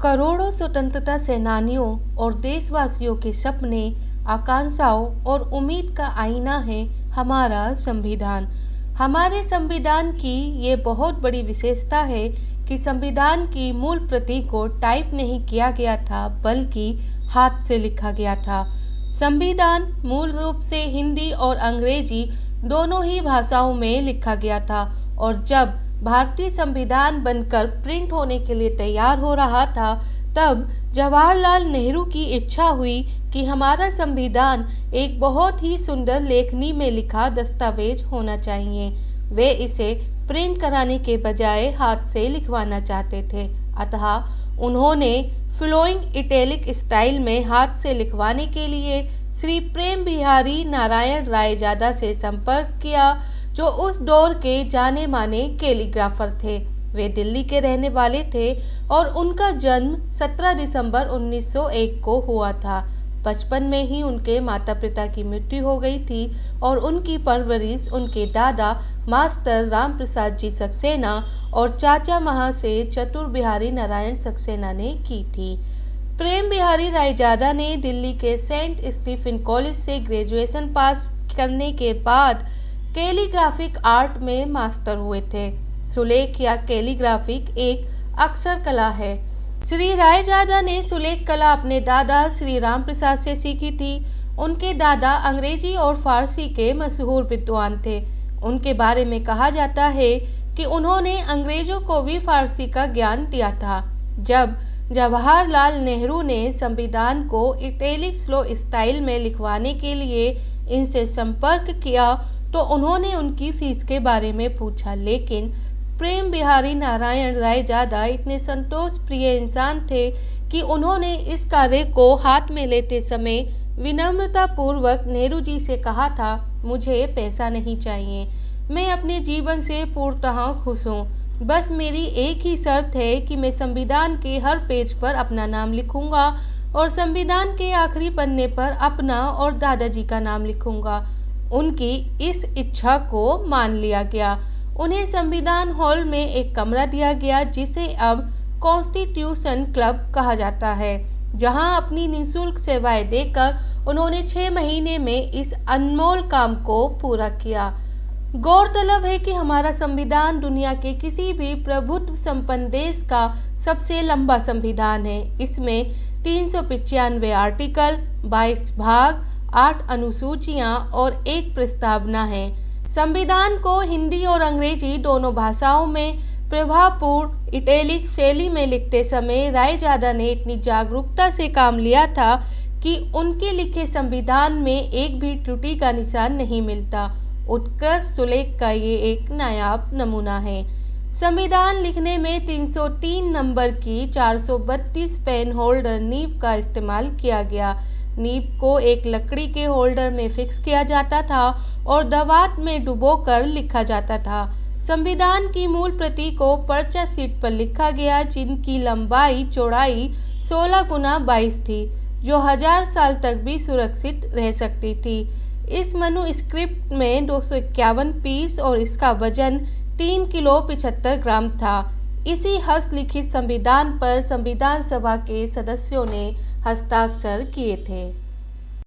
करोड़ों स्वतंत्रता सेनानियों और देशवासियों के सपने, आकांक्षाओं और उम्मीद का आईना है हमारा संविधान। हमारे संविधान की ये बहुत बड़ी विशेषता है कि संविधान की मूल प्रति को टाइप नहीं किया गया था, बल्कि हाथ से लिखा गया था। संविधान मूल रूप से हिंदी और अंग्रेजी दोनों ही भाषाओं में लिखा गया था, और जब भारतीय संविधान बनकर प्रिंट होने के लिए तैयार हो रहा था, तब जवाहरलाल नेहरू की इच्छा हुई कि हमारा संविधान एक बहुत ही सुंदर लेखनी में लिखा दस्तावेज होना चाहिए। वे इसे प्रिंट कराने के बजाय हाथ से लिखवाना चाहते थे, अतः उन्होंने फ्लोइंग इटैलिक स्टाइल में हाथ से लिखवाने के लिए श्री प्रेम बिहारी नारायण रायजादा से संपर्क किया, जो उस दौर के जाने माने कैलीग्राफर थे। वे दिल्ली के रहने वाले थे और उनका जन्म 17 दिसंबर 1901 को हुआ था। बचपन में ही उनके माता पिता की मृत्यु हो गई थी और उनकी परवरिश उनके दादा मास्टर राम प्रसाद जी सक्सेना और चाचा महाशय चतुर बिहारी नारायण सक्सेना ने की थी। प्रेम बिहारी रायजादा ने दिल्ली के सेंट स्टीफन कॉलेज से ग्रेजुएशन पास करने के बाद कैलीग्राफिक आर्ट में मास्टर हुए थे। सुलेख या कैलीग्राफिक एक अक्षर कला है। श्री रायजादा ने सुलेख कला अपने दादा श्री राम प्रसाद से सीखी थी। उनके दादा अंग्रेजी और फारसी के मशहूर विद्वान थे। उनके बारे में कहा जाता है कि उन्होंने अंग्रेजों को भी फारसी का ज्ञान दिया था। जब जवाहरलाल नेहरू ने संविधान को इटैलिक स्लो स्टाइल में लिखवाने के लिए इनसे संपर्क किया, तो उन्होंने उनकी फीस के बारे में पूछा, लेकिन प्रेम बिहारी नारायण रायजादा इतने संतोष प्रिय इंसान थे कि उन्होंने इस कार्य को हाथ में लेते समय विनम्रता पूर्वक नेहरू जी से कहा था, मुझे पैसा नहीं चाहिए, मैं अपने जीवन से पूर्णतः खुश हूँ। बस मेरी एक ही शर्त है कि मैं संविधान के हर पेज पर अपना नाम लिखूंगा और संविधान के आखिरी पन्ने पर अपना और दादाजी का नाम लिखूंगा। उनकी इस इच्छा को मान लिया गया। उन्हें संविधान हॉल में एक कमरा दिया गया, जिसे अब कॉन्स्टिट्यूशन क्लब कहा जाता है, जहां अपनी निःशुल्क सेवाएं देकर उन्होंने 6 महीने में इस अनमोल काम को पूरा किया। गौरतलब है कि हमारा संविधान दुनिया के किसी भी प्रभुत्व संपन्न देश का सबसे लंबा संविधान है। इसमें 395 आर्टिकल, 22 भाग, 8 अनुसूचियां और 1 प्रस्तावना है। संविधान को हिंदी और अंग्रेजी दोनों भाषाओं में प्रभावपूर्ण इटैलिक शैली में लिखते समय रायजादा ने इतनी जागरूकता से काम लिया था कि उनके लिखे संविधान में एक भी त्रुटि का निशान नहीं मिलता। उत्कृष्ट सुलेख का ये एक नायाब नमूना है। संविधान लिखने में 303 नंबर की 432 पेन होल्डर नीब का इस्तेमाल किया गया। नीब को एक लकड़ी के होल्डर में फिक्स किया जाता था और दवात में डुबोकर लिखा जाता था। संविधान की मूल प्रति को पर्चा शीट पर लिखा गया, जिनकी लंबाई चौड़ाई 16 गुना 22 थी, जो 1000 साल तक भी सुरक्षित रह सकती थी। इस मनुस्क्रिप्ट में 251 पीस और इसका वजन 3 किलो 75 ग्राम था। इसी हस्तलिखित संविधान पर संविधान सभा के सदस्यों ने हस्ताक्षर किए थे।